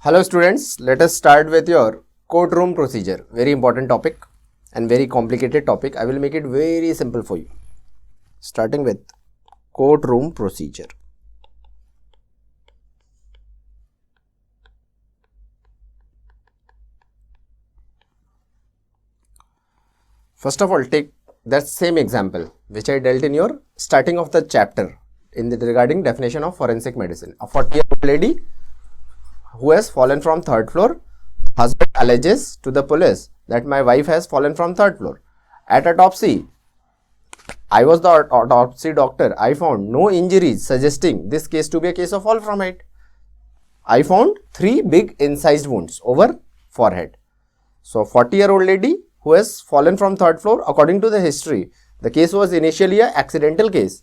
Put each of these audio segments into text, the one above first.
Hello students, let us start with your courtroom procedure. Very important topic and very complicated topic. I will make it very simple for you. Starting with courtroom procedure. First of all, take that same example which I dealt in your starting of the chapter in the regarding definition of forensic medicine. A 40-year-old lady who has fallen from third floor. Husband alleges to the police that my wife has fallen from third floor. At autopsy, I was the autopsy doctor. I found no injuries suggesting this case to be a case of fall from height. I found 3 big incised wounds over forehead. So 40-year-old lady who has fallen from third floor, according to the history, the case was initially an accidental case.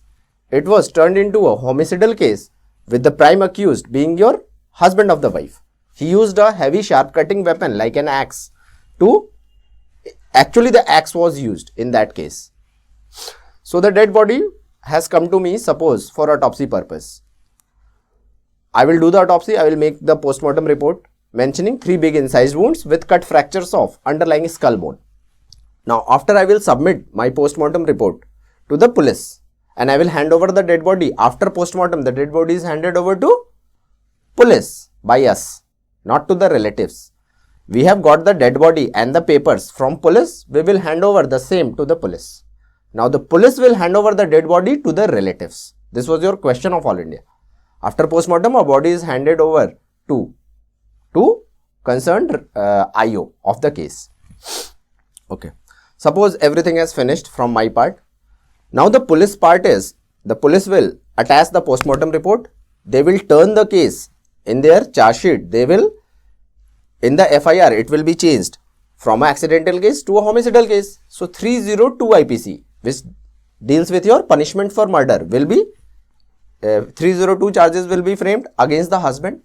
It was turned into a homicidal case with the prime accused being your husband of the wife. He used a heavy sharp cutting weapon like an axe actually the axe was used in that case. So the dead body has come to me, suppose for autopsy purpose. I will do the autopsy, I will make the postmortem report mentioning 3 big incised wounds with cut fractures of underlying skull bone. Now after I will submit my postmortem report to the police and I will hand over the dead body. After postmortem, the dead body is handed over to police by us, not to the relatives. We have got the dead body and the papers from police. We will hand over the same to the police. Now the police will hand over the dead body to the relatives. This was your question of All India. After postmortem, a body is handed over to concerned IO of the case. Okay. Suppose everything has finished from my part. Now the police part is, the police will attach the postmortem report. They will turn the case in their charge sheet. They will, in the FIR, it will be changed from an accidental case to a homicidal case. So 302 IPC, which deals with your punishment for murder, will be 302 charges will be framed against the husband.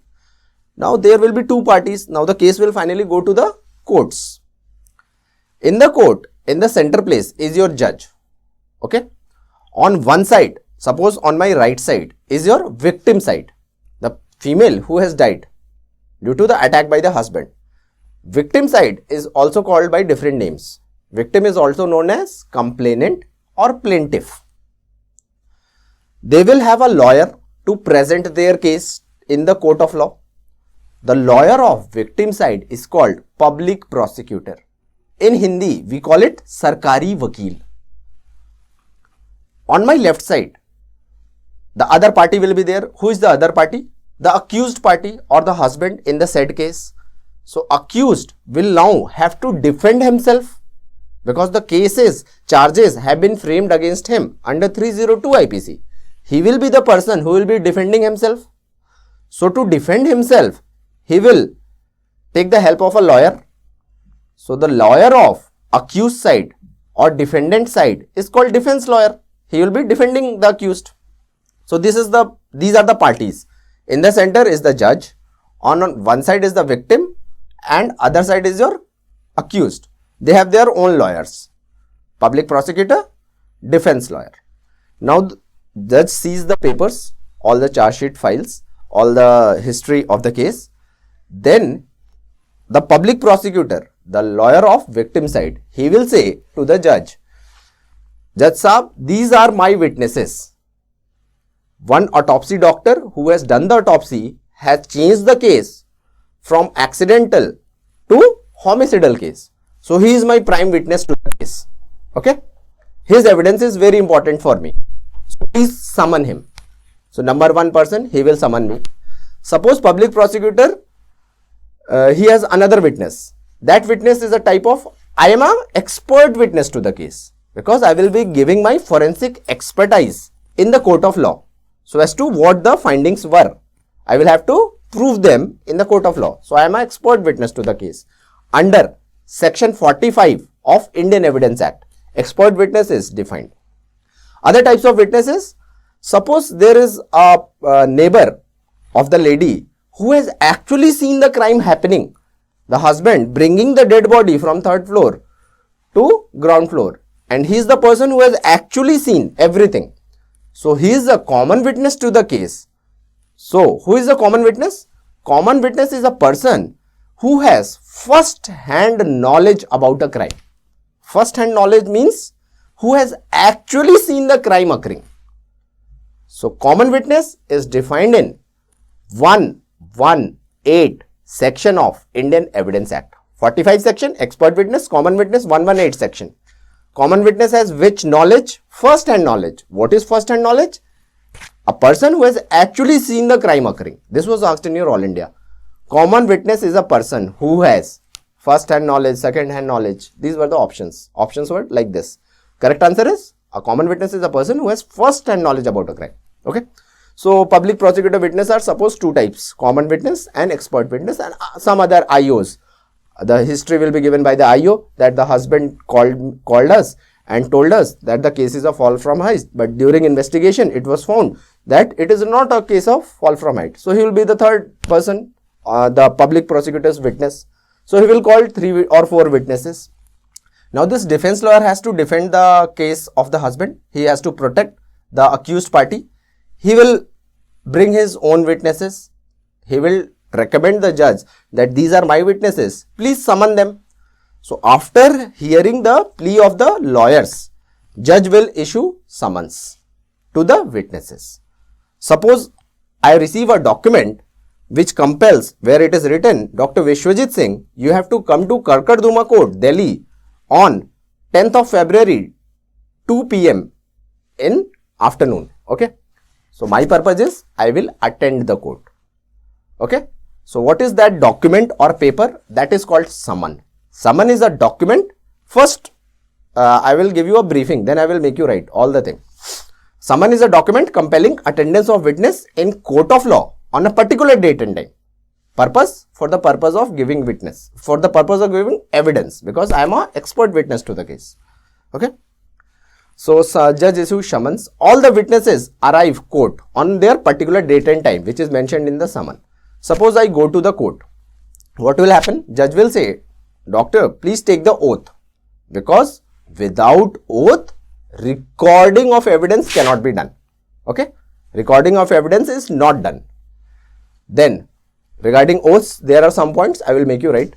Now there will be 2 parties. Now the case will finally go to the courts. In the court, in the center place is your judge. Okay. On one side, suppose on my right side is your victim side, the female who has died due to the attack by the husband. Victim side is also called by different names. Victim is also known as complainant or plaintiff. They will have a lawyer to present their case in the court of law. The lawyer of victim side is called public prosecutor. In Hindi, we call it Sarkari Vakil. On my left side, the other party will be there. Who is the other party? The accused party or the husband in the said case. So accused will now have to defend himself because the cases, charges have been framed against him under 302 IPC. He will be the person who will be defending himself. So to defend himself, he will take the help of a lawyer. So the lawyer of accused side or defendant side is called defense lawyer. He will be defending the accused. So these are the parties. In the center is the judge. On one side is the victim and other side is your accused. They have their own lawyers. Public prosecutor, defense lawyer. Now the judge sees the papers, all the charge sheet files, all the history of the case. Then the public prosecutor, the lawyer of victim side, he will say to the judge, Judge Saab, these are my witnesses. One autopsy doctor who has done the autopsy has changed the case from accidental to homicidal case. So he is my prime witness to the case. Okay. His evidence is very important for me. So please summon him. So number 1 person, he will summon me. Suppose public prosecutor, he has another witness. That witness is a type of, I am an expert witness to the case because I will be giving my forensic expertise in the court of law. So as to what the findings were, I will have to prove them in the court of law. So I am an expert witness to the case. Under section 45 of Indian Evidence Act, expert witness is defined. Other types of witnesses, suppose there is a neighbor of the lady who has actually seen the crime happening. The husband bringing the dead body from 3rd floor to ground floor, and he is the person who has actually seen everything. So he is a common witness to the case. So who is the common witness? common witness is a person who has first-hand knowledge about a crime. First-hand knowledge means who has actually seen the crime occurring. So, common witness is defined in 118 section of Indian Evidence Act. 45 section, expert witness, common witness, 118 section. Common witness has which knowledge? First-hand knowledge. What is first-hand knowledge? A person who has actually seen the crime occurring. This was asked in your All India. Common witness is a person who has first-hand knowledge, second-hand knowledge. These were the options. Options were like this. Correct answer is, a common witness is a person who has first-hand knowledge about a crime. Okay. So, public prosecutor witness are suppose two types, common witness and expert witness, and some other IOs. The history will be given by the IO that the husband called us and told us that the case is a fall from height, but during investigation it was found that it is not a case of fall from height. So, he will be the third person, the public prosecutor's witness. So, he will call 3 or 4 witnesses. Now, this defense lawyer has to defend the case of the husband. He has to protect the accused party. He will bring his own witnesses. He will recommend the judge that these are my witnesses. Please summon them. So, after hearing the plea of the lawyers, judge will issue summons to the witnesses. Suppose I receive a document which compels, where it is written, Dr. Vishwajit Singh, you have to come to Karkarduma Court, Delhi on 10th of February, 2 p.m. in afternoon. Okay. So, my purpose is I will attend the court. Okay. So, what is that document or paper? That is called summon. Summon is a document. First, I will give you a briefing. Then I will make you write all the things. Summon is a document compelling attendance of witness in court of law on a particular date and time. Purpose? For the purpose of giving witness. For the purpose of giving evidence. Because I am an expert witness to the case. Okay. So, judge issues summons. All the witnesses arrive court on their particular date and time, which is mentioned in the summon. Suppose I go to the court. What will happen? Judge will say, Doctor, please take the oath. Because without oath, recording of evidence cannot be done. Okay? Recording of evidence is not done. Then, regarding oaths, there are some points I will make you write.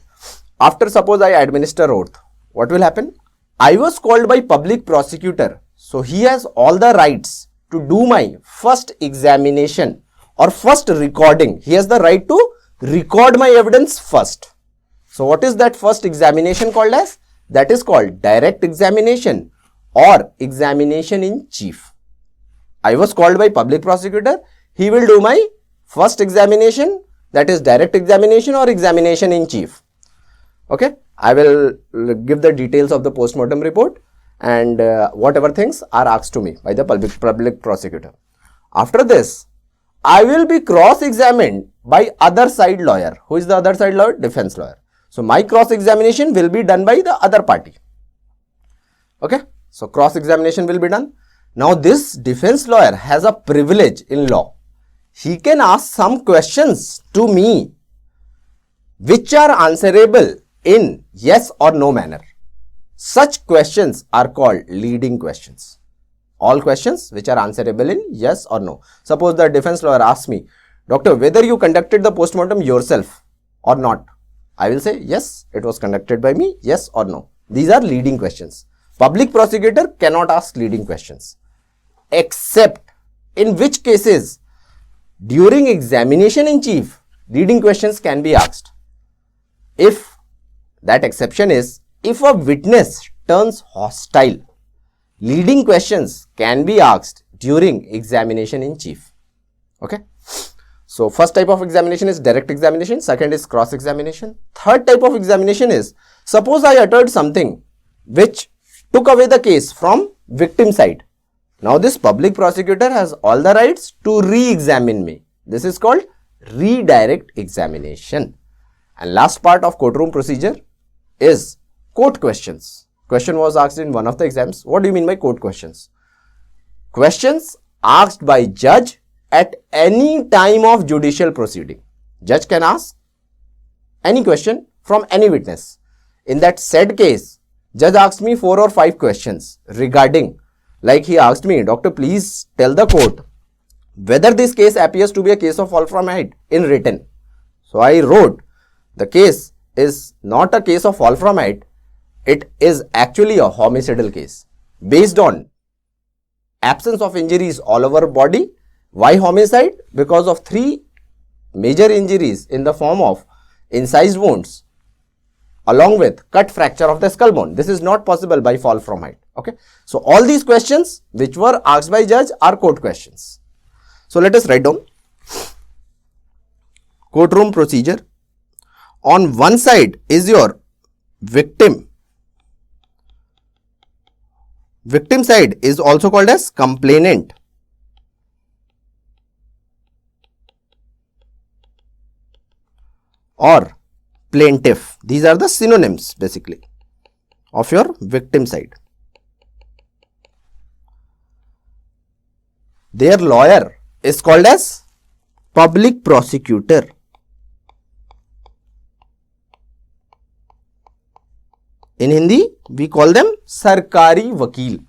After suppose I administer oath, what will happen? I was called by public prosecutor. So, he has all the rights to do my first examination or first recording. He has the right to record my evidence first. So, what is that first examination called as? That is called direct examination or examination in chief. I was called by public prosecutor. He will do my first examination, that is direct examination or examination in chief. Okay. I will give the details of the postmortem report and whatever things are asked to me by the public prosecutor. After this, I will be cross-examined by other side lawyer. Who is the other side lawyer? Defense lawyer. So, my cross-examination will be done by the other party. Okay. So, cross-examination will be done. Now, this defense lawyer has a privilege in law. He can ask some questions to me which are answerable in yes or no manner. Such questions are called leading questions. All questions which are answerable in yes or no. Suppose the defense lawyer asks me, Doctor, whether you conducted the postmortem yourself or not. I will say, yes, it was conducted by me, yes or no. These are leading questions. Public prosecutor cannot ask leading questions. Except in which cases, during examination in chief, leading questions can be asked. If that exception is, if a witness turns hostile, leading questions can be asked during examination in chief. Okay. So, first type of examination is direct examination. Second is cross examination. Third type of examination is, suppose I uttered something which took away the case from victim side. Now, this public prosecutor has all the rights to re-examine me. This is called redirect examination. And last part of courtroom procedure is court questions. Question was asked in one of the exams. What do you mean by court questions? Questions asked by judge at any time of judicial proceeding. Judge can ask any question from any witness. In that said case, judge asked me 4 or 5 questions regarding, like he asked me, Doctor, please tell the court whether this case appears to be a case of fall from height in written. So I wrote the case is not a case of fall from height. It is actually a homicidal case based on absence of injuries all over body. Why homicide? Because of 3 major injuries in the form of incised wounds along with cut fracture of the skull bone. This is not possible by fall from height. Okay. So all these questions which were asked by judge are court questions. So let us write down courtroom procedure. On one side is your victim. Victim side is also called as complainant. Or plaintiff. These are the synonyms basically of your victim side. Their lawyer is called as public prosecutor. In Hindi, we call them Sarkari Vakil.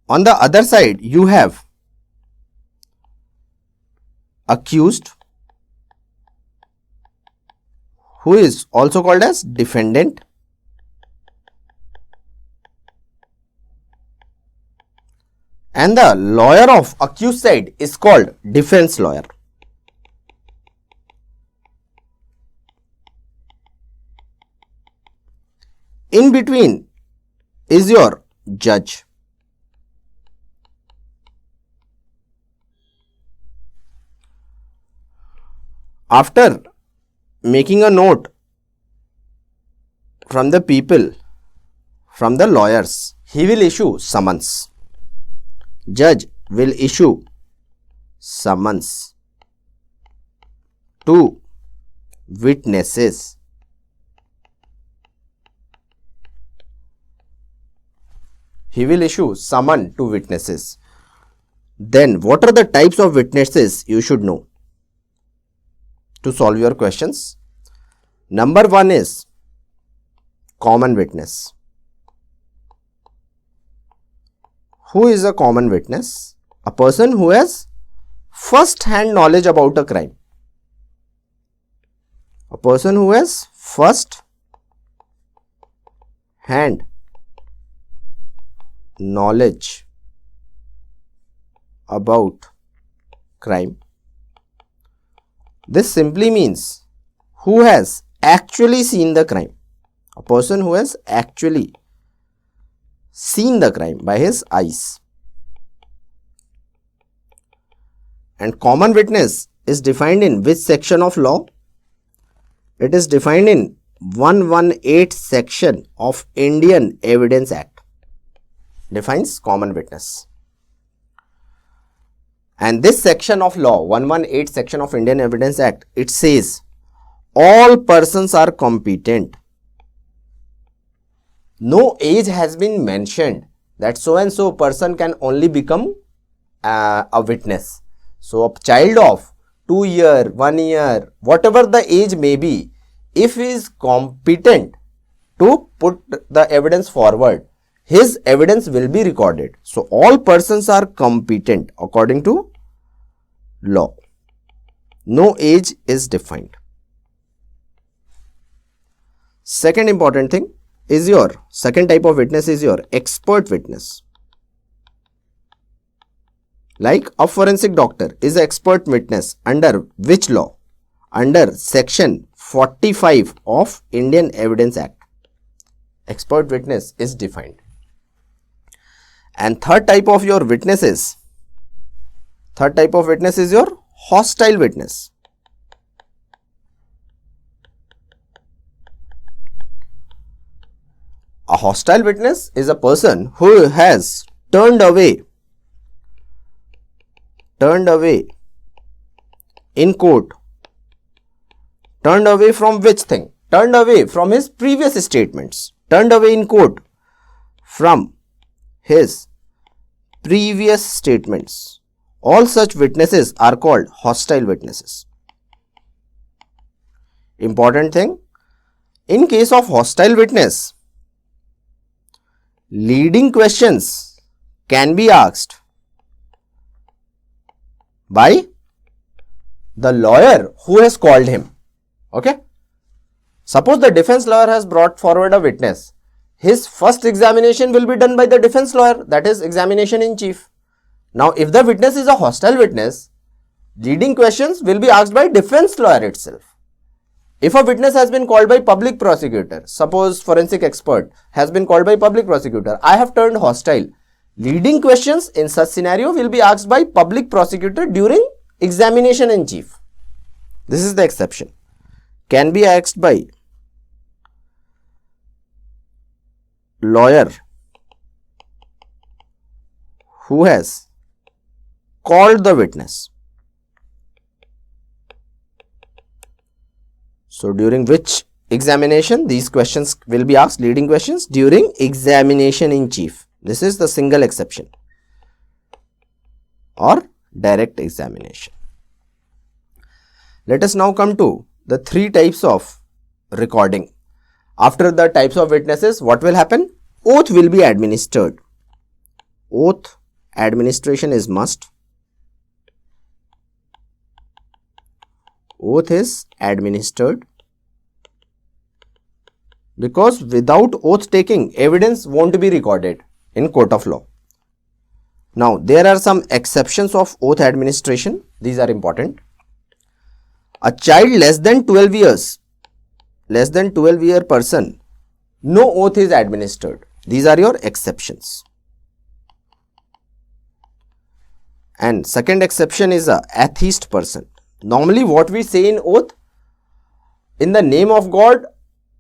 On the other side, you have accused, who is also called as defendant, and the lawyer of accused side is called defense lawyer. In between is your judge. After making a note from the people, from the lawyers, he will issue summons. Judge will issue summons to witnesses. He will issue summon to witnesses. Then what are the types of witnesses you should know to solve your questions? Number 1 is common witness. Who is a common witness? A person who has first-hand knowledge about a crime. A person who has first-hand knowledge about crime. This simply means who has actually seen the crime. A person who has actually seen the crime by his eyes. And common witness is defined in which section of law? It is defined in 118 section of Indian Evidence Act. Defines common witness. And this section of law, 118 section of Indian Evidence Act, it says all persons are competent. No age has been mentioned that so and so person can only become a witness. So a child of 2 years, 1 year, whatever the age may be, if he is competent to put the evidence forward, his evidence will be recorded. So all persons are competent according to law. No age is defined. Second important thing is your second type of witness is your expert witness. Like a forensic doctor is an expert witness under which law? Under section 45 of Indian Evidence Act. Expert witness is defined. And third type of your witness is your hostile witness. A hostile witness is a person who has turned away in court. Turned away from which thing? Turned away from his previous statements. Turned away in court from his previous statements. All such witnesses are called hostile witnesses. Important thing, in case of hostile witness, leading questions can be asked by the lawyer who has called him. Okay. Suppose the defense lawyer has brought forward a witness. His first examination will be done by the defense lawyer, that is examination in chief. Now, if the witness is a hostile witness, leading questions will be asked by defense lawyer itself. If a witness has been called by public prosecutor, suppose forensic expert has been called by public prosecutor, I have turned hostile. Leading questions in such scenario will be asked by public prosecutor during examination in chief. This is the exception. Can be asked by lawyer who has called the witness. So, during which examination these questions will be asked? Leading questions during examination in chief. This is the single exception, or direct examination. Let us now come to the three types of recording. After the types of witnesses, what will happen? Oath will be administered. Oath administration is must. Oath is administered because without oath taking, evidence won't be recorded in court of law. Now, there are some exceptions of oath administration. These are important. A child less than 12 year person, no oath is administered. These are your exceptions. And second exception is a atheist person. Normally what we say in oath, in the name of God,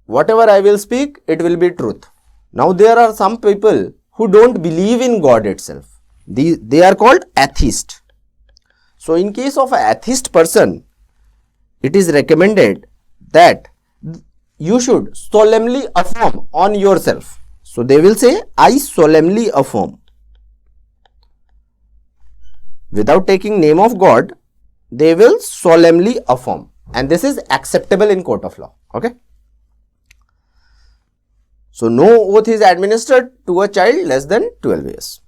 whatever I will speak, it will be truth. Now there are some people who don't believe in God itself. They are called atheist. So in case of an atheist person, it is recommended that you should solemnly affirm on yourself. So they will say, I solemnly affirm. Without taking name of God, they will solemnly affirm, and this is acceptable in court of law. Okay. So no oath is administered to a child less than 12 years.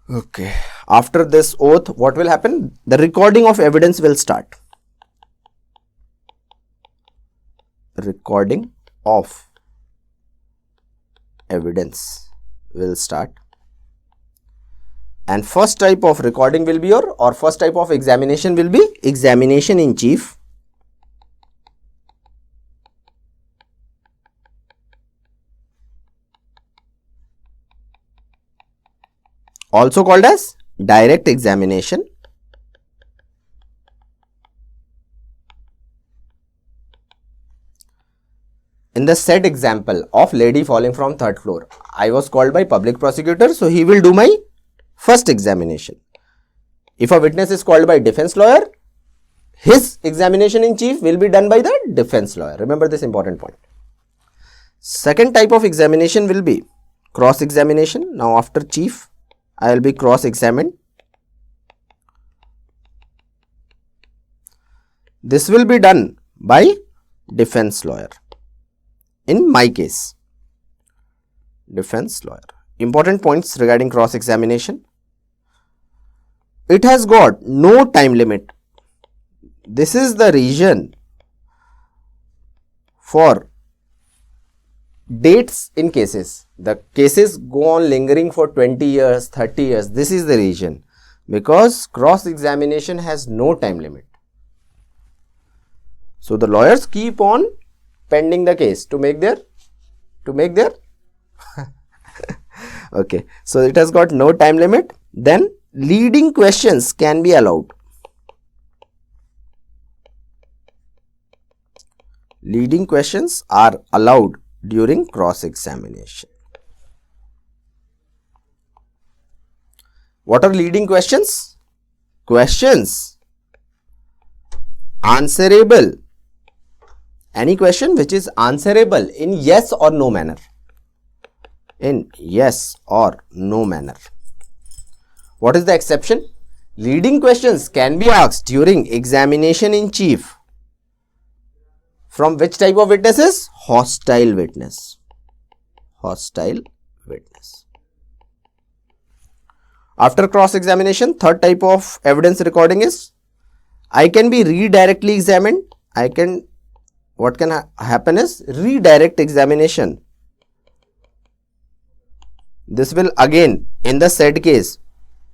Okay. After this oath, what will happen? The recording of evidence will start. Recording of evidence will start. And first type of recording will be or first type of examination will be examination in chief. Also called as direct examination. In the said example of lady falling from third floor, I was called by public prosecutor, so he will do my first examination. If a witness is called by defense lawyer, his examination in chief will be done by the defense lawyer. Remember this important point. Second type of examination will be cross examination. Now after chief, I will be cross examined. This will be done by defense lawyer. In my case, defense lawyer. Important points regarding cross examination. It has got no time limit. This is the reason for dates in cases. The cases go on lingering for 20 years, 30 years. This is the reason, because cross examination has no time limit. So the lawyers keep on pending the case to make their okay. So it has got no time limit. Then leading questions can be allowed. Leading questions are allowed during cross examination. What are leading questions? Questions answerable. Any question which is answerable in yes or no manner. In yes or no manner. What is the exception? Leading questions can be asked during examination in chief. From which type of witnesses? Hostile witness. Hostile witness. After cross examination, third type of evidence recording is I can be redirectly examined. What can happen is redirect examination. This will again in the said case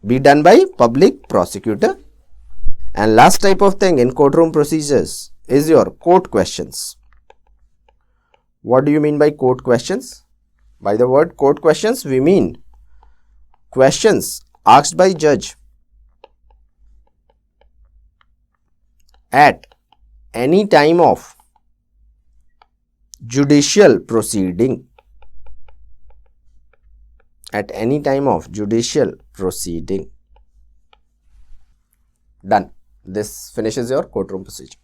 be done by public prosecutor. And last type of thing in courtroom procedures is your court questions. What do you mean by court questions? By the word court questions, we mean questions asked by judge at any time of judicial proceeding. At any time of judicial proceeding. Done. This finishes your courtroom procedure.